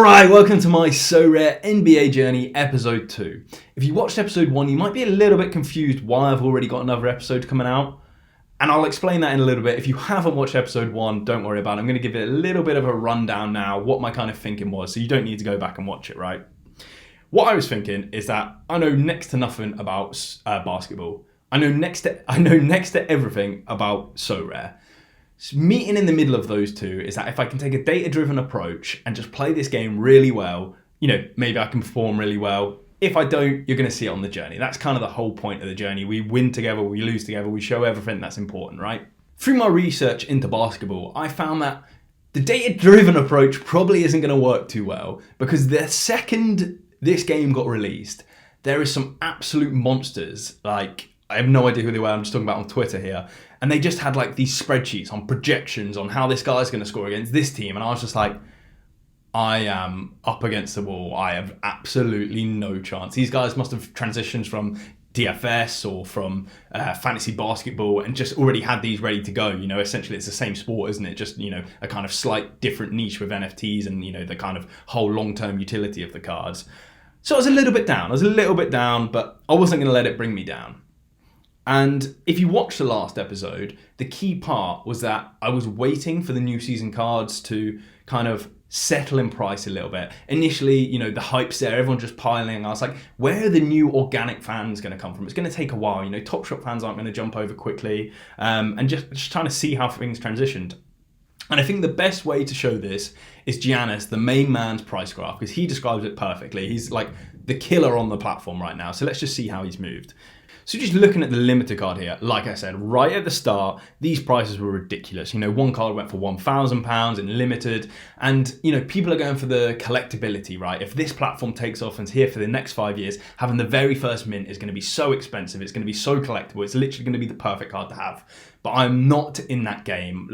Alright, welcome to my Sorare NBA journey, episode 2. If you watched episode 1, you might be a little bit confused why I've already got another episode coming out. And I'll explain that in a little bit. If you haven't watched episode 1, don't worry about it. I'm going to give it a little bit of a rundown now, what my kind of thinking was, so you don't need to go back and watch it, right? What I was thinking is that I know next to nothing about basketball. I know next to everything about Sorare. Meeting in the middle of those two is that if I can take a data-driven approach and just play this game really well, maybe I can perform really well. If I don't, you're going to see it on the journey. That's kind of the whole point of the journey. We win together, we lose together, we show everything that's important, right? Through my research into basketball, I found that the data-driven approach probably isn't going to work too well, because the second this game got released, there is some absolute monsters, like, I have no idea who they were, I'm just talking about on Twitter here, and they just had like these spreadsheets on projections on how this guy's going to score against this team, and I was just like, I am up against the wall. I have absolutely no chance. These guys must have transitioned from DFS or from fantasy basketball and just already had these ready to go. Essentially it's the same sport, isn't it? Just, a kind of slight different niche with NFTs and, the kind of whole long-term utility of the cards. So I was a little bit down, but I wasn't going to let it bring me down. And if you watch the last episode, the key part was that I was waiting for the new season cards to kind of settle in price a little bit. Initially, the hype's there, everyone's just piling. I was like, where are the new organic fans going to come from? It's going to take a while. Top Shot fans aren't going to jump over quickly. And just trying to see how things transitioned. And I think the best way to show this is Giannis, the main man's price graph, because he describes it perfectly. He's like the killer on the platform right now. So let's just see how he's moved. So just looking at the limiter card here, like I said, right at the start, these prices were ridiculous. One card went for £1,000 in limited, and people are going for the collectability, right? If this platform takes off and is here for the next 5 years, having the very first mint is going to be so expensive, it's going to be so collectible, it's literally going to be the perfect card to have. But I'm not in that game.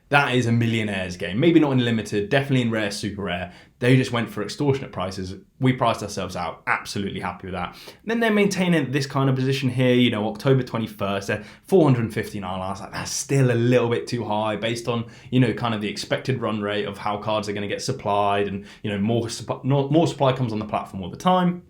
That is a millionaire's game. Maybe not in limited, definitely in rare, super rare. They just went for extortionate prices. We priced ourselves out. Absolutely happy with that. And then they're maintaining this kind of position here, October 21st, they're 459. I was like, that's still a little bit too high based on, kind of the expected run rate of how cards are going to get supplied and, more supply comes on the platform all the time.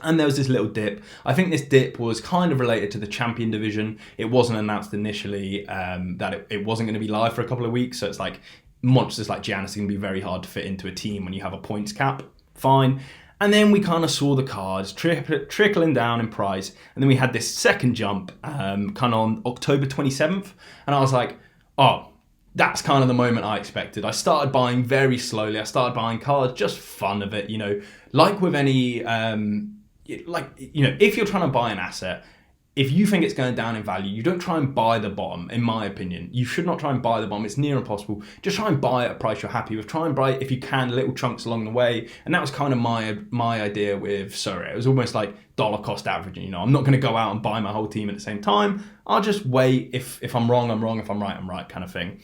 And there was this little dip. I think this dip was kind of related to the champion division. It wasn't announced initially that it wasn't going to be live for a couple of weeks. So it's like monsters like Giannis are going to be very hard to fit into a team when you have a points cap. Fine. And then we kind of saw the cards trickling down in price. And then we had this second jump kind of on October 27th. And I was like, oh, that's kind of the moment I expected. I started buying very slowly. I started buying cards just fun of it, like with any... if you're trying to buy an asset, if you think it's going down in value, you don't try and buy the bottom, in my opinion. You should not try and buy the bottom. It's near impossible. Just try and buy at a price you're happy with. Try and buy, if you can, little chunks along the way. And that was kind of my idea with Sorare. It was almost like dollar cost averaging. I'm not going to go out and buy my whole team at the same time. I'll just wait. If I'm wrong, I'm wrong. If I'm right, I'm right, kind of thing.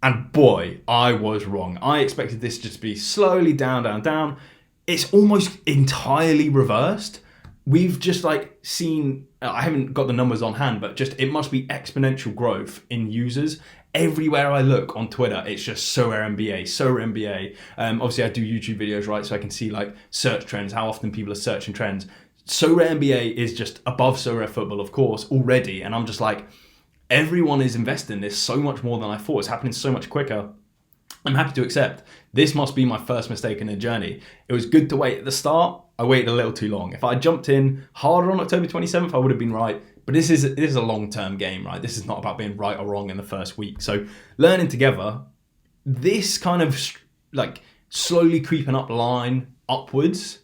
And boy, I was wrong. I expected this just to be slowly down, down, down. It's almost entirely reversed. We've just seen, I haven't got the numbers on hand, but just it must be exponential growth in users. Everywhere I look on Twitter, it's just Sorare NBA. Obviously I do YouTube videos, right? So I can see search trends, how often people are searching trends. Sorare NBA is just above Sorare football, of course, already. And I'm just like, everyone is investing this so much more than I thought. It's happening so much quicker. I'm happy to accept. This must be my first mistake in the journey. It was good to wait at the start. I waited a little too long. If I jumped in harder on October 27th, I would have been right. But this is a long-term game, right? This is not about being right or wrong in the first week. So learning together, this kind of slowly creeping up line upwards,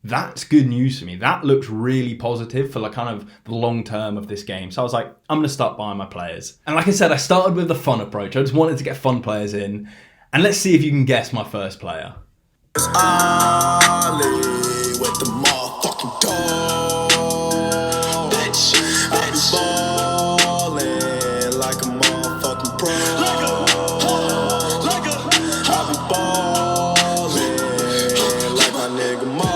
that's good news for me. That looks really positive for kind of the long term of this game. So I was like, I'm going to start buying my players. And like I said, I started with the fun approach. I just wanted to get fun players in. And let's see if you can guess my first player. It's Ali with the motherfucking dog. Bitch, I be ballin' like a motherfucking pro. I be ballin' like my nigga Mo.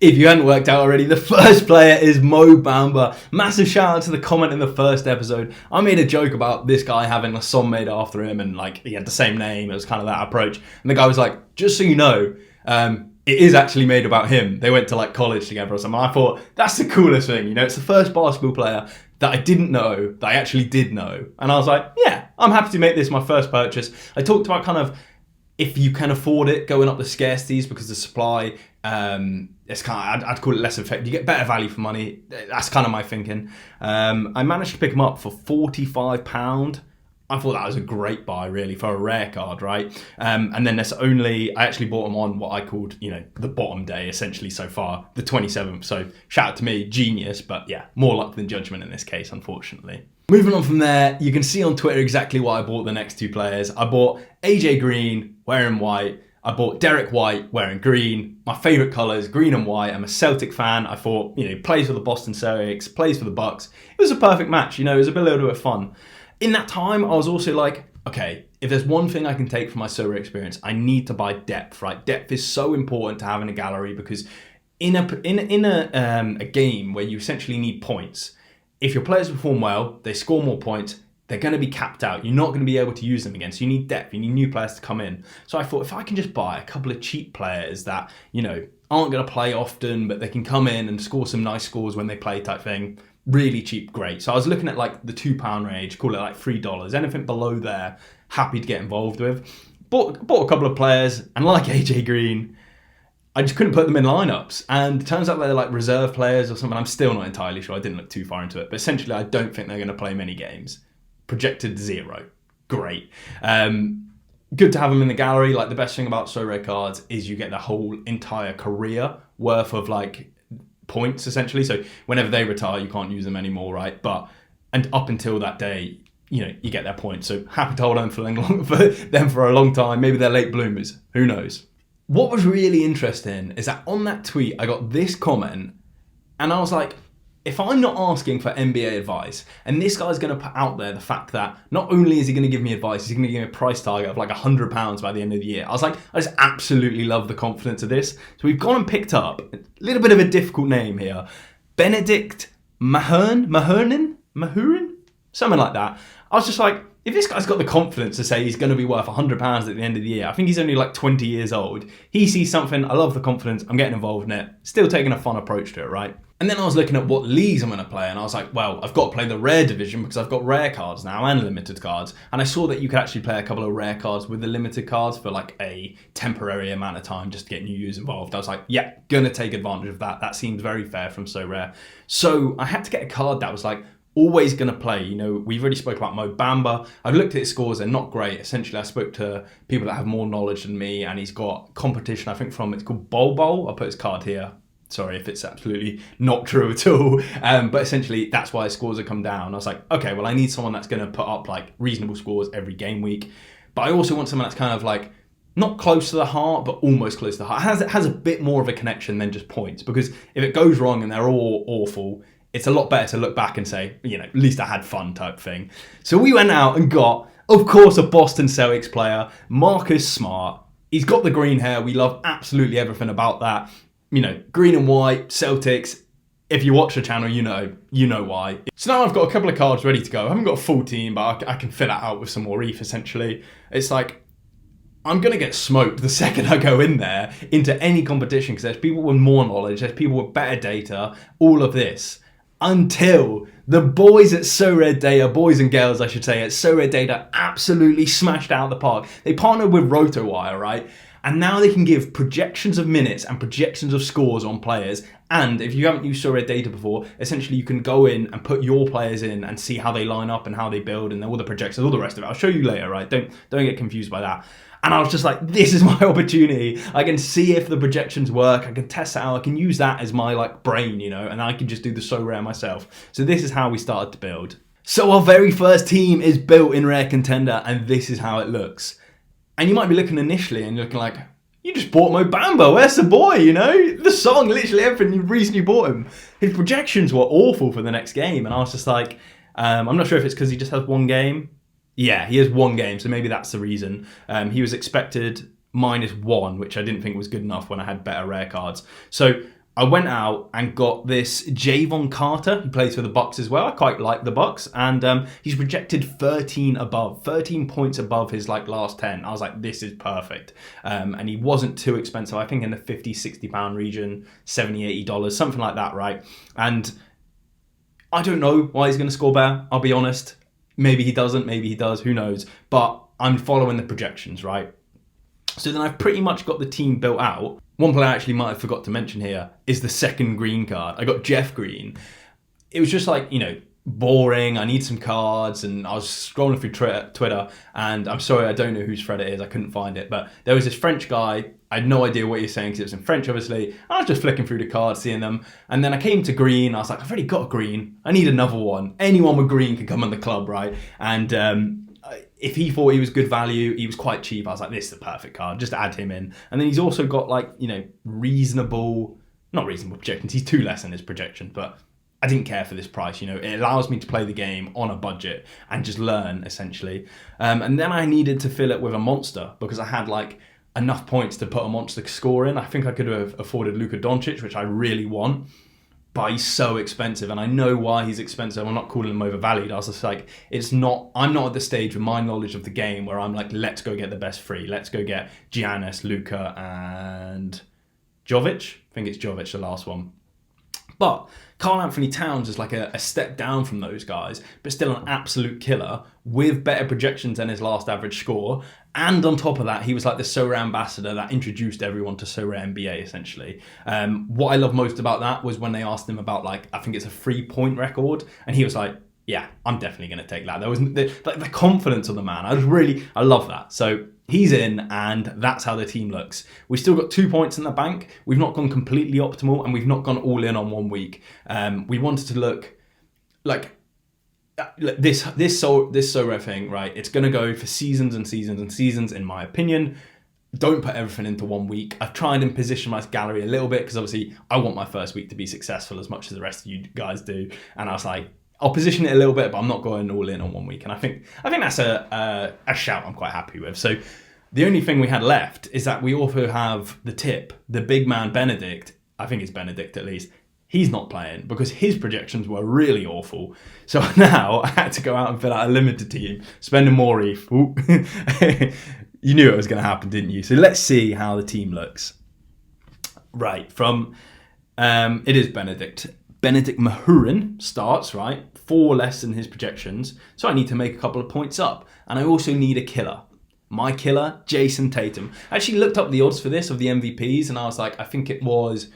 If you hadn't worked out already, the first player is Mo Bamba. Massive shout out to the comment in the first episode. I made a joke about this guy having a song made after him and like he had the same name. It was kind of that approach. And the guy was like, just so you know, it is actually made about him. They went to like college together or something. I thought that's the coolest thing. You know, it's the first basketball player that I didn't know that I actually did know. And I was like, yeah, I'm happy to make this my first purchase. I talked about kind of if you can afford it, going up the scarcities because the supply, it's kind of, I'd call it less effective. You get better value for money. That's kind of my thinking. I managed to pick them up for £45. I thought that was a great buy, really, for a rare card, right? And then I actually bought them on what I called, the bottom day, essentially, so far, the 27th. So shout out to me, genius, but yeah, more luck than judgment in this case, unfortunately. Moving on from there, you can see on Twitter exactly why I bought the next two players. I bought AJ Green, wearing white. I bought Derek White, wearing green. My favourite colours, green and white. I'm a Celtic fan. I thought, plays for the Boston Celtics, plays for the Bucks. It was a perfect match, it was a little bit of fun. In that time, I was also like, okay, if there's one thing I can take from my Sorare experience, I need to buy depth, right? Depth is so important to have in a gallery because in a game where you essentially need points, if your players perform well, they score more points, they're going to be capped out. You're not going to be able to use them again. So you need depth. You need new players to come in. So I thought if I can just buy a couple of cheap players that, aren't going to play often, but they can come in and score some nice scores when they play type thing, really cheap, great. So I was looking at like the £2 range, call it like $3. Anything below there, happy to get involved with. Bought a couple of players, and like AJ Green, I just couldn't put them in lineups. And it turns out they're like reserve players or something. I'm still not entirely sure. I didn't look too far into it. But essentially, I don't think they're going to play many games. Projected 0. Great. Good to have them in the gallery. Like the best thing about Sorare cards is you get the whole entire career worth of like points essentially. So whenever they retire, you can't use them anymore, right? And up until that day, you get their points. So happy to hold on for them for a long time. Maybe they're late bloomers. Who knows? What was really interesting is that on that tweet, I got this comment, and I was like, if I'm not asking for NBA advice, and this guy's going to put out there the fact that not only is he going to give me advice, he's going to give me a price target of like £100 by the end of the year. I was like, I just absolutely love the confidence of this. So we've gone and picked up a little bit of a difficult name here. Benedict Mahurin? Something like that. I was just like, if this guy's got the confidence to say he's going to be worth £100 at the end of the year, I think he's only like 20 years old. He sees something, I love the confidence, I'm getting involved in it, still taking a fun approach to it, right? And then I was looking at what leagues I'm going to play, and I was like, well, I've got to play the rare division because I've got rare cards now and limited cards. And I saw that you could actually play a couple of rare cards with the limited cards for like a temporary amount of time just to get new users involved. I was like, yeah, going to take advantage of that. That seems very fair from Sorare. So I had to get a card that was like, always going to play. We've already spoke about Mo Bamba. I've looked at his scores, they're not great. Essentially, I spoke to people that have more knowledge than me, and he's got competition, I think, from, it's called Bol Bol. I'll put his card here. Sorry if it's absolutely not true at all. But essentially, that's why his scores have come down. I was like, okay, well, I need someone that's going to put up like reasonable scores every game week. But I also want someone that's kind of like, not close to the heart, but almost close to the heart. It has a bit more of a connection than just points. Because if it goes wrong and they're all awful, it's a lot better to look back and say, at least I had fun type thing. So we went out and got, of course, a Boston Celtics player, Marcus Smart. He's got the green hair. We love absolutely everything about that. Green and white, Celtics. If you watch the channel, you know why. So now I've got a couple of cards ready to go. I haven't got a full team, but I can fill it out with some more ETH, essentially. It's like, I'm going to get smoked the second I go in there into any competition because there's people with more knowledge, there's people with better data, all of this. Until the boys at Sorare Data, boys and girls I should say, at Sorare Data absolutely smashed out the park. They partnered with RotoWire, right? And now they can give projections of minutes and projections of scores on players. And if you haven't used Sorare Data before, essentially you can go in and put your players in and see how they line up and how they build and all the projections, all the rest of it. I'll show you later, right? Don't get confused by that. And I was just like, this is my opportunity. I can see if the projections work. I can test it out. I can use that as my like brain, and I can just do the Sorare myself. So this is how we started to build. So our very first team is built in Rare Contender, and this is how it looks. And you might be looking initially and looking like, you just bought Mo Bamba. Where's the boy, The song, literally everything, you recently bought him. His projections were awful for the next game. And I was just like, I'm not sure if it's because he just has one game. Yeah, he has one game, so maybe that's the reason. He was expected -1, which I didn't think was good enough when I had better rare cards. So I went out and got this Javon Carter, who plays for the Bucks as well. I quite like the Bucks, and he's projected 13 points above his last 10. I was like, this is perfect. And he wasn't too expensive. I think in the 50, 60 pound region, $70, $80, something like that, right? And I don't know why he's going to score better, I'll be honest. Maybe he doesn't, maybe he does, who knows? But I'm following the projections, right? So then I've pretty much got the team built out. One player I actually might have forgot to mention here is the second Green card. I got Jeff Green. It was just boring. I need some cards, and I was scrolling through Twitter, and I'm sorry, I don't know whose thread it is. I couldn't find it, but there was this French guy. I had no idea what he was saying because it was in French, obviously. I was just flicking through the cards, seeing them, and then I came to Green. I was like, I've already got a Green. I need another one. Anyone with Green can come on the club, right? And if he thought he was good value, he was quite cheap. I was like, this is the perfect card. Just add him in. And then he's also got not reasonable projections. He's 2 less than his projection, but I didn't care for this price. It allows me to play the game on a budget and just learn, essentially. And then I needed to fill it with a monster because I had enough points to put a monster score in. I think I could have afforded Luka Doncic, which I really want. But he's so expensive, and I know why he's expensive. I'm not calling him overvalued. I was just like, I'm not at the stage with my knowledge of the game where I'm like, let's go get the best 3. Let's go get Giannis, Luka, and Jovic. I think it's Jovic, the last one. But Karl Anthony Towns is a step down from those guys, but still an absolute killer with better projections than his last average score. And on top of that, he was the Sorare ambassador that introduced everyone to Sorare NBA, essentially. What I love most about that was when they asked him about, I think it's a 3-point record, and he was like, yeah, I'm definitely going to take that. There was the confidence of the man. I love that. So he's in, and that's how the team looks. We've still got 2 points in the bank. We've not gone completely optimal, and we've not gone all in on 1 week. We wanted to look like this Sorare thing, right? It's going to go for seasons and seasons and seasons, in my opinion. Don't put everything into 1 week. I've tried and position my gallery a little bit because obviously I want my first week to be successful as much as the rest of you guys do. And I was like, I'll position it a little bit, but I'm not going all in on 1 week. And I think that's a shout I'm quite happy with. So the only thing we had left is that we also have the big man Benedict. I think it's Benedict at least. He's not playing because his projections were really awful. So now I had to go out and fill out a limited team, spend a more ETH. You knew it was going to happen, didn't you? So let's see how the team looks. Right, it is Benedict. Benedict Mathurin starts, right? 4 less than his projections. So I need to make a couple of points up. And I also need a killer. My killer, Jason Tatum. I actually looked up the odds for this of the MVPs, and I was like, I think it was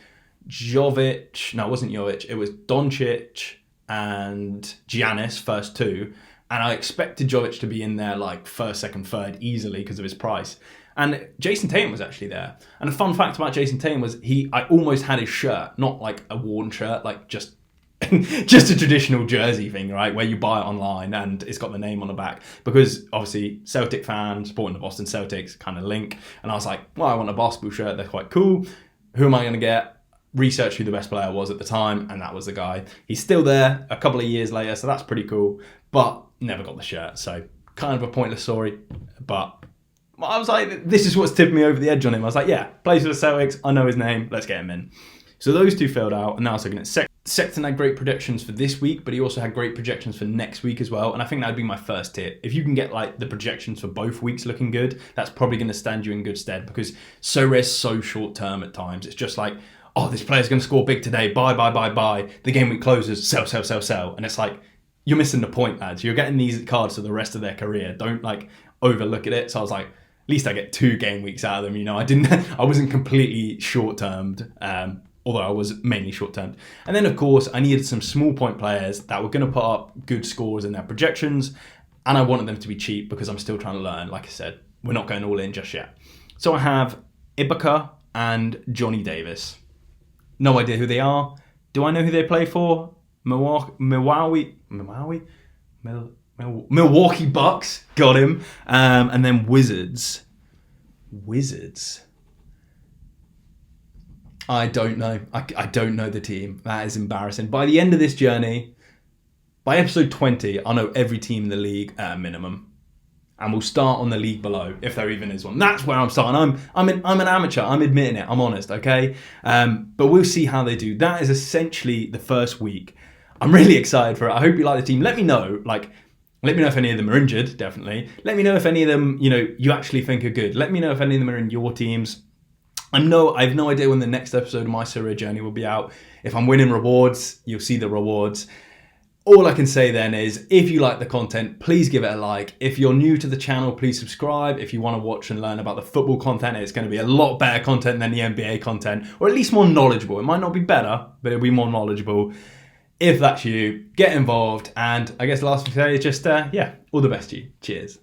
Jovic. No, it wasn't Jovic. It was Doncic and Giannis, first 2. And I expected Jovic to be in there first, second, third easily because of his price. And Jason Tatum was actually there. And a fun fact about Jason Tatum was I almost had his shirt, not a worn shirt, just just a traditional jersey thing, right? Where you buy it online and it's got the name on the back. Because obviously Celtic fan, supporting the Boston Celtics kind of link. And I was like, well, I want a basketball shirt. They're quite cool. Who am I going to get? Research who the best player was at the time, and that was the guy. He's still there a couple of years later, so that's pretty cool. But never got the shirt, so kind of a pointless story. But I was like, this is what's tipped me over the edge on him. I was like, yeah, plays for the Celtics. I know his name. Let's get him in. So those 2 filled out, and now I was looking at Sexton had great predictions for this week, but he also had great projections for next week as well. And I think that would be my first tip. If you can get the projections for both weeks looking good, that's probably going to stand you in good stead because Sorare's so short term at times. It's just oh, this player's going to score big today. Buy. The game week closes. Sell. And it's you're missing the point, lads. You're getting these cards for the rest of their career. Don't overlook at it. So I was like, at least I get 2 game weeks out of them. I wasn't completely short-termed, although I was mainly short-termed. And then, of course, I needed some small point players that were going to put up good scores in their projections. And I wanted them to be cheap because I'm still trying to learn. Like I said, we're not going all in just yet. So I have Ibaka and Johnny Davis. No idea who they are. Do I know who they play for? Milwaukee Bucks. Got him. And then Wizards. I don't know. I don't know the team. That is embarrassing. By the end of this journey, by episode 20, I'll know every team in the league at a minimum. and we'll start on the league below if there even is one. That's where I'm starting. I'm an amateur. I'm admitting it. I'm honest, okay? But we'll see how they do. That is essentially the first week. I'm really excited for it. I hope you like the team. Let me know, let me know if any of them are injured, definitely. Let me know if any of them, you actually think are good. Let me know if any of them are in your teams. I have no idea when the next episode of My Serie A Journey will be out. If I'm winning rewards, you'll see the rewards. All I can say then is, if you like the content, please give it a like. If you're new to the channel, please subscribe. If you want to watch and learn about the football content, it's going to be a lot better content than the NBA content, or at least more knowledgeable. It might not be better, but it'll be more knowledgeable. If that's you, get involved. And I guess the last thing to say is just, all the best to you. Cheers.